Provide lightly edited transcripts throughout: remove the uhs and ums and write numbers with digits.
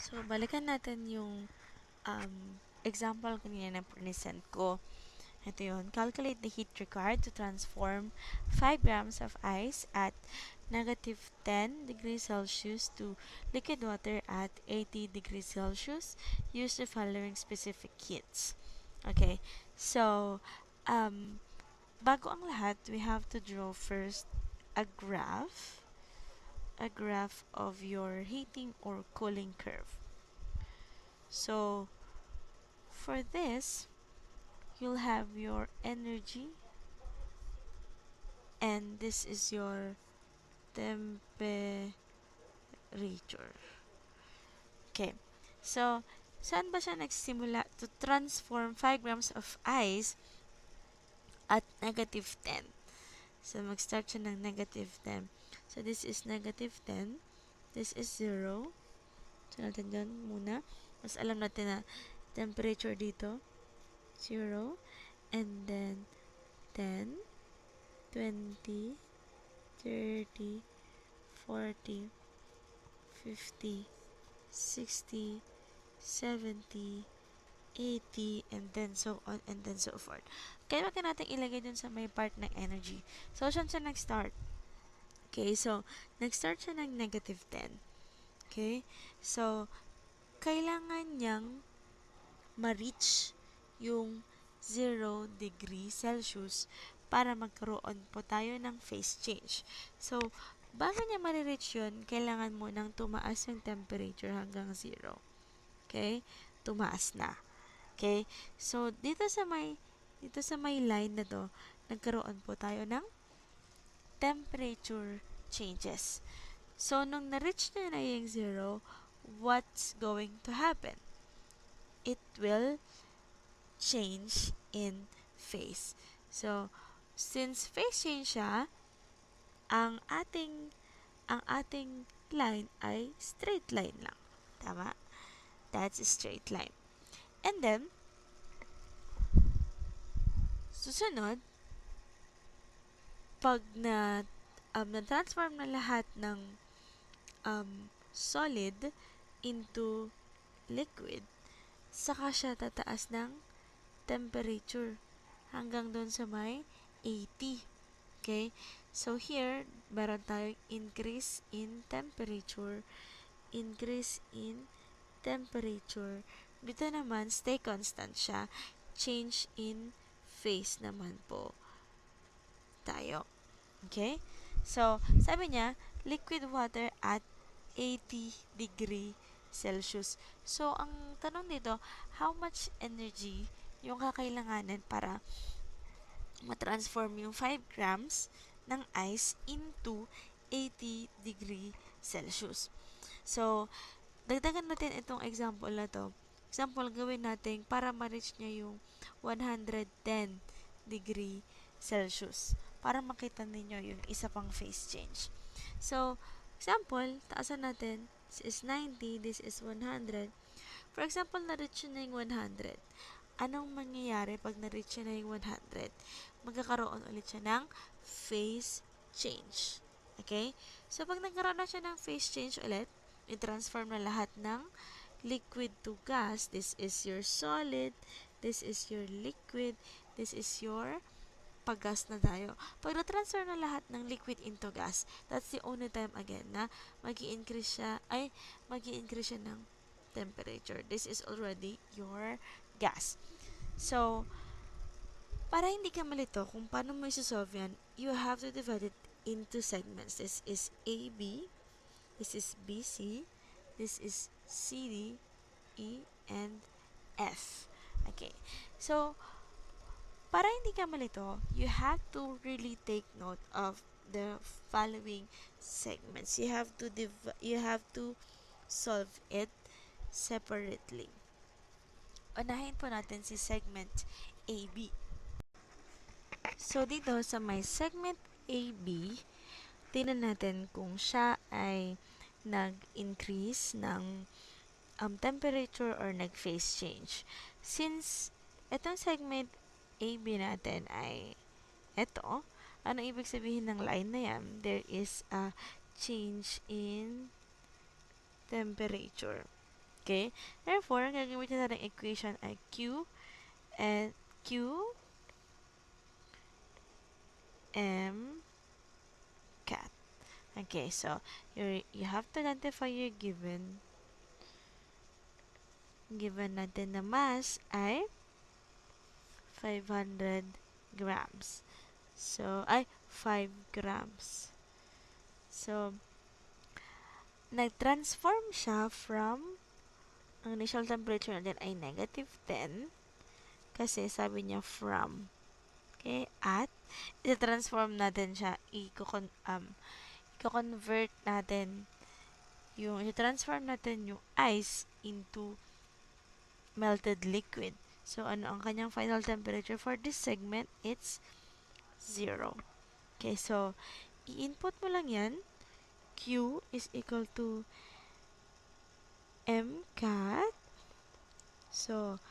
So, balikan natin yung example kanina na present ko. Ito yun. Calculate the heat required to transform 5 grams of ice at negative 10 degrees Celsius to liquid water at 80 degrees Celsius. Use the following specific heats. Okay. So, bago ang lahat, we have to draw first a graph of your heating or cooling curve. So, for this, you'll have your energy, and this is your temperature. Okay. So, saan ba siya nagsimula to transform 5 grams of ice at negative 10? So, mag-start siya ng negative 10. So, this is negative 10. This is 0. So, natin dyan muna. Mas alam natin na temperature dito, 0. And then, 10, 20, 30, 40, 50, 60, 70, 80, and then so on and then so forth. Kaya wag natin ilagay dun sa may part ng energy. So, saan siya nag-start? Okay, so, nag-start siya ng negative 10. Okay? So, kailangan niyang ma-reach yung 0 degree Celsius para magkaroon po tayo ng phase change. So, bago niya ma-reach yun, kailangan mo nang tumaas yung temperature hanggang 0. Okay? Tumaas na. Okay? So, dito sa may line na to, nagkaroon po tayo ng temperature changes. So, nung na-reach na yung 0, what's going to happen? It will change in phase. So, since phase change siya, ang ating line ay straight line lang. Tama? That's a straight line. And then, susunod, pag na-transform na lahat ng solid into liquid, saka siya tataas ng temperature hanggang doon sa may 80. Okay? So, here, meron tayong increase in temperature. Dito naman, stay constant siya. Change in phase naman po tayo. Okay? So, sabi niya, liquid water at 80 degree Celsius. So, ang tanong dito, how much energy yung kakailanganin para matransform yung 5 grams ng ice into 80 degree Celsius. So, dagdagan natin itong example na to. Example, gawin natin para ma-reach niya yung 110 degree Celsius. Para makita ninyo yung isa pang phase change. So, example, taasan natin. This is 90, this is 100. For example, na-reach na yung 100. Anong mangyayari pag na-reach na yung 100? Magkakaroon ulit siya ng phase change. Okay? So, pag nagkaroon na siya ng phase change ulit, i-transform na lahat ng liquid to gas. This is your solid, this is your liquid, this is your pag-gas na tayo. Pag na-transfer na lahat ng liquid into gas, that's the only time again na mag-i-increase siya ng temperature. This is already your gas. So, para hindi ka malito kung paano mo i-solve yan, you have to divide it into segments. This is AB, this is BC, this is CD, E, and F. Okay. So, para hindi ka malito, you have to really take note of the following segments. You have to solve it separately. Unahin po natin si segment AB. So, dito sa may segment AB, tingnan natin kung siya ay nag-increase ng temperature or nag-phase change. Since itong segment AB natin ay eto, ano ibig sabihin ng line na yan? There is a change in temperature. Okay? Therefore, ang gagamitin natin equation ay Q and Q M cat. Okay, so you have to identify your given natin na mass ay 500 grams. So, 5 grams. So, nag-transform siya from, ang initial temperature natin ay -10 kasi sabi niya from. Okay, at i-transform natin siya, i-convert natin i-transform natin yung ice into melted liquid. So, ano ang kanyang final temperature for this segment? It's 0. Okay, so, i-input mo lang yan. Q is equal to MCAT. So,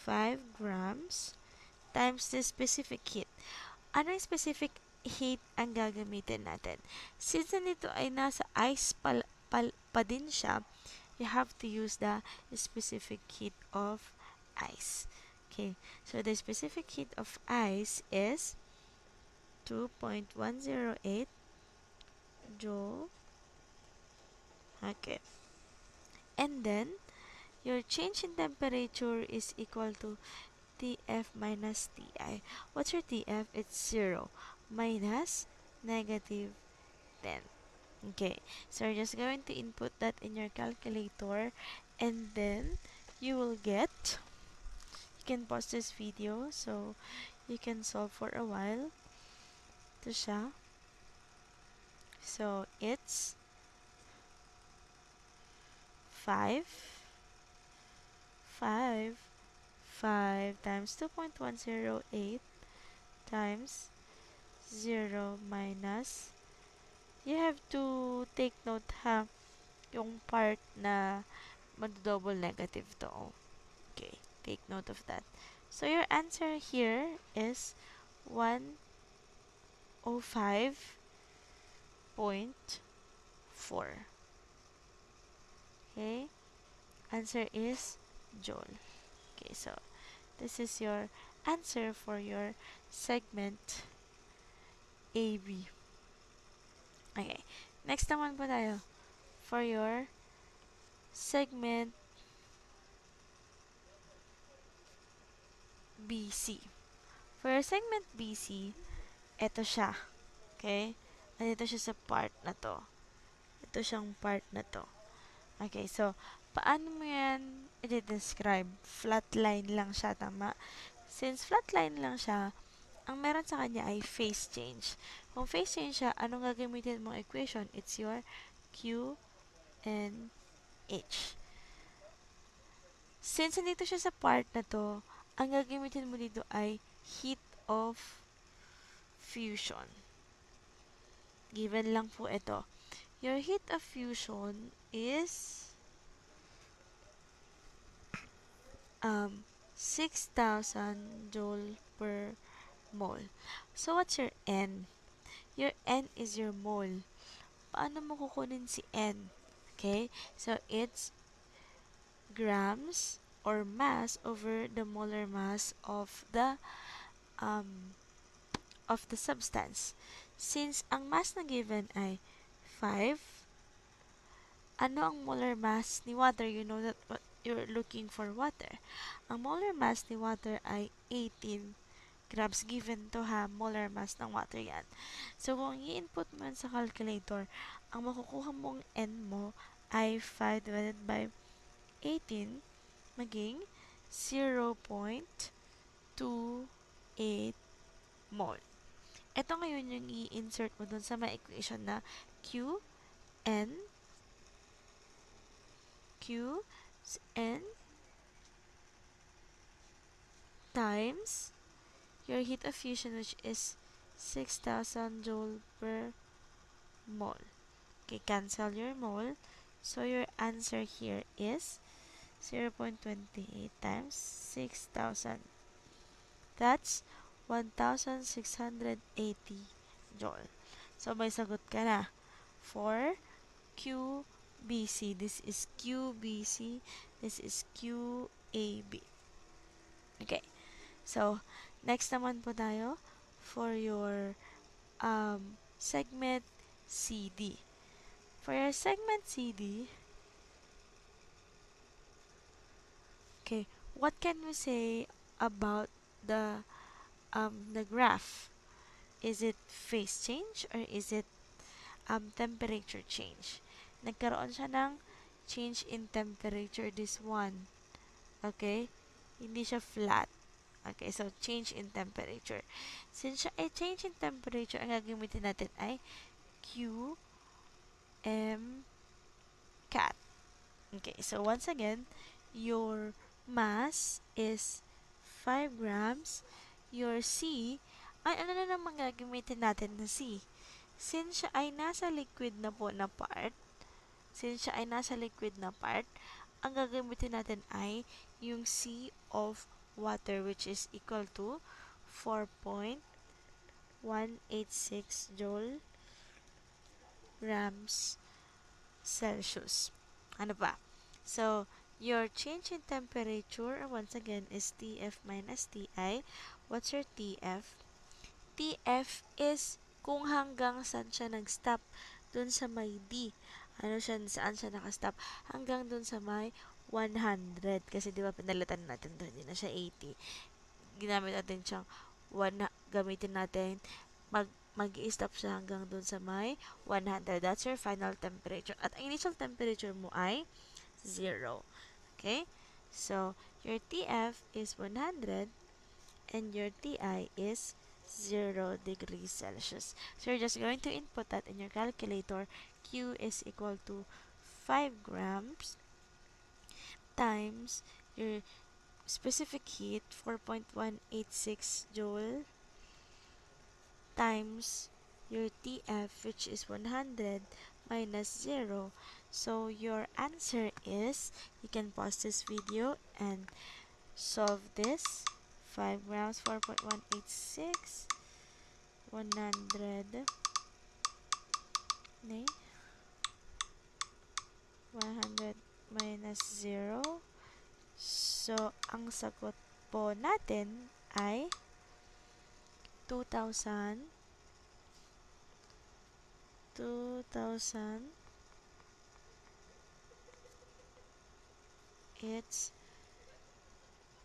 5 grams times the specific heat. Ano yung specific heat ang gagamitin natin? Since nito ay nasa ice pa din siya, you have to use the specific heat of ice. Okay, so the specific heat of ice is 2.108 joule. Okay. And then, your change in temperature is equal to Tf minus Ti. What's your Tf? It's 0 minus -10. Okay, so you're just going to input that in your calculator and then you will get, you can pause this video so you can solve for a while. Ito siya. So, it's 5 times 2.108 times 0 minus, you have to take note ha, yung part na mag-double negative to. Okay, take note of that. So, your answer here is 105.4. Okay, answer is joule. Okay, so this is your answer for your segment AB. Okay, next naman po tayo for your segment BC. For your segment BC, ito siya. Okay? Andito siya sa part na to. Ito siyang part na to. Okay, so, paano mo yan i-describe? Flat line lang siya, tama? Since flat line lang siya, ang meron sa kanya ay phase change. Kung phase change siya, anong gagamitin mong equation? It's your Q and H. Since nandito siya sa part na to, ang gagamitin mo dito ay heat of fusion. Given lang po ito. Your heat of fusion is 6,000 joule per mole. So, what's your N? Your N is your mole. Paano mo kukunin si N? Okay? So, it's grams or mass over the molar mass of the substance. Since ang mass na given ay 5, ano ang molar mass ni water? You know that what you're looking for water. Ang molar mass ni water ay 18 grams given to ha, molar mass ng water yan. So, kung i-input mo yan sa calculator, ang makukuha mong N mo ay 5 divided by 18 maging 0.28 mole. Ito ngayon yung i-insert mo dun sa may equation na Q, N, times your heat of fusion, which is 6,000 joule per mole. Okay, cancel your mole. So, your answer here is 0.28 times 6,000. That's 1,680 joule. So, may sagot ka na for Q, BC. This is QBC. This is QAB. Okay. So, next naman po tayo for your segment CD. For your segment CD, okay, what can we say about the graph? Is it phase change or is it temperature change? Nagkaroon siya ng change in temperature, this one. Okay? Hindi siya flat. Okay, so change in temperature. Since siya ay change in temperature, ang gagamitin natin ay Q, M, cat. Okay, so once again, your mass is 5 grams. Your C, ay ano na naman gagamitin natin na C? Since siya ay nasa liquid na po na part, ang gagamitin natin ay yung C of water, which is equal to 4.186 joule grams Celsius. Ano ba? So, your change in temperature, once again, is TF minus TI. What's your TF? TF is kung hanggang saan siya nag-stop dun sa may D. Ano siya, saan siya nakastop? Hanggang dun sa may 100. Kasi di ba pinalitan natin doon, hindi na siya 80. Ginamit natin siyang gamitin natin mag-i-stop siya hanggang dun sa may 100. That's your final temperature. At ang initial temperature mo ay 0. Okay? So, your TF is 100 and your TI is 0 degrees Celsius. So, you're just going to input that in your calculator. Q is equal to 5 grams times your specific heat, 4.186 joule, times your TF, which is 100, minus 0. So, your answer is, you can pause this video and solve this. 5 grams, 4.186, 100, nay, 100 minus 0. So, ang sagot po natin ay 2,000. It's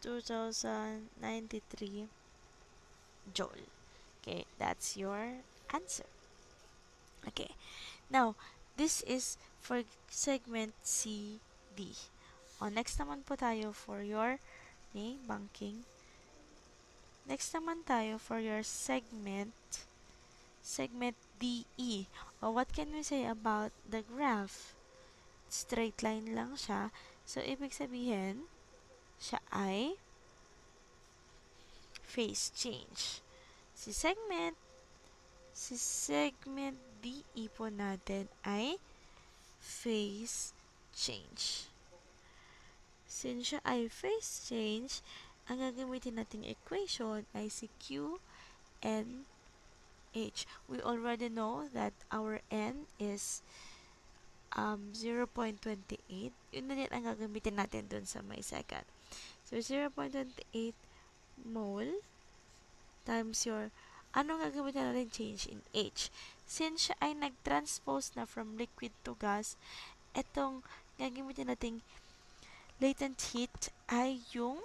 2093 joule. Okay, that's your answer. Okay, now, this is for segment CD. Next naman po tayo for your banking. Next naman tayo for your segment DE. What can we say about the graph? Straight line lang siya. So, ibig sabihin, siya ay phase change. Si segment DE po natin ay phase change. Since siya ay phase change, ang gagamitin nating equation ay si Q and H. We already know that our N is 0.28. Yun na din ang gagamitin natin dun sa may second. So, 0.28 mole times your, anong gagamitin natin change in H? Since siya ay nag-transpose na from liquid to gas, itong gagamitin nating latent heat ay yung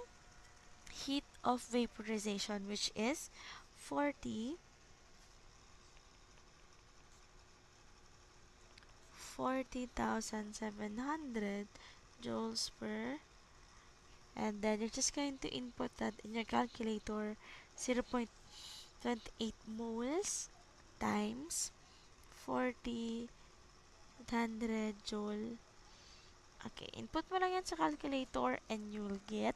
heat of vaporization, which is 40,700 joules per, and then you're just going to input that in your calculator, 0.28 moles times 40,800 joule. Okay, input mo lang yan sa calculator and you'll get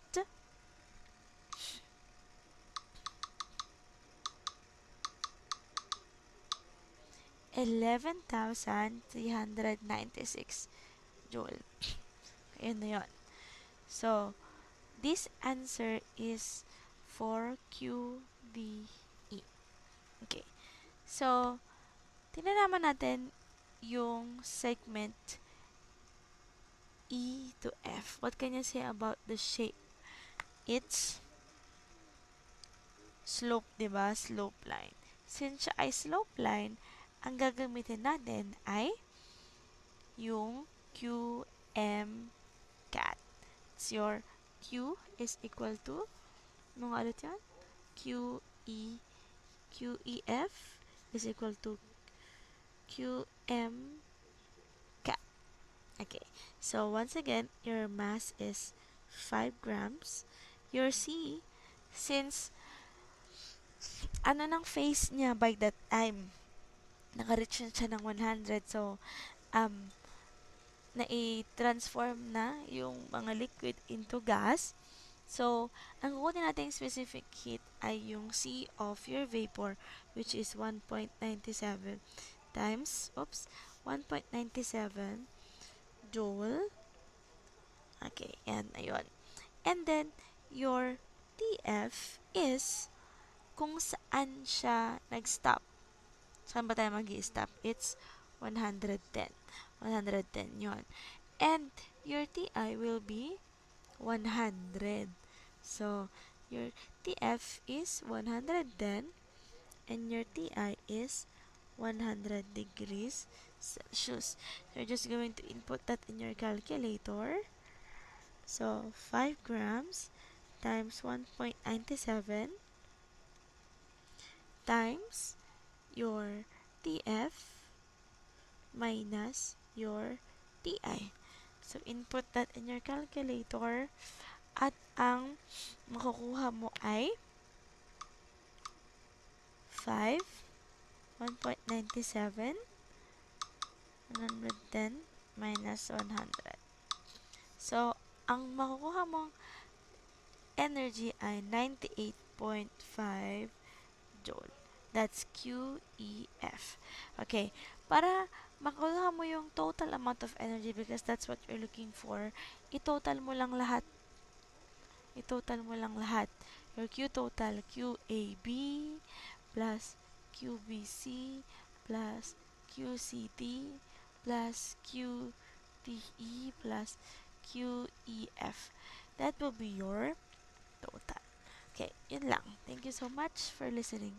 11,396 joule. Ayun na yun. So, this answer is for QDE. Okay. So, tingnan naman natin yung segment E to F. What can you say about the shape? It's slope, diba? Slope line. Since siya ay slope line, ang gagamitin natin ay yung QM cat. It's your Q is equal to, mga ulit yan? QEF is equal to QM cat. Okay, so once again, your mass is 5 grams. Your C, since ano ng phase niya by that time, naka-reach na siya ng 100. So, na-transform na yung mga liquid into gas. So, ang kukunin natin specific heat ay yung C of your vapor, which is 1.97 times, 1.97 joule. Okay, and ayun. And then, your TF is kung saan siya nag-stop. Saan ba tayo mag-i-stop? It's 110. 110 yon. And your TI will be 100. So, your TF is 110 and your TI is 100 degrees Celsius. So, you're just going to input that in your calculator. So, 5 grams times 1.97 times your TF minus your TI. So, input that in your calculator at ang makukuha mo ay 5, 1.97, 110 minus 100. So, ang makukuha mong energy ay 98.5 joule. That's QEF. Okay, para makuha mo yung total amount of energy because that's what you're looking for, i-total mo lang lahat. I-total mo lang lahat. Your Q total, QAB plus QBC plus QCD plus QTE plus QEF. That will be your total. Okay, yun lang. Thank you so much for listening.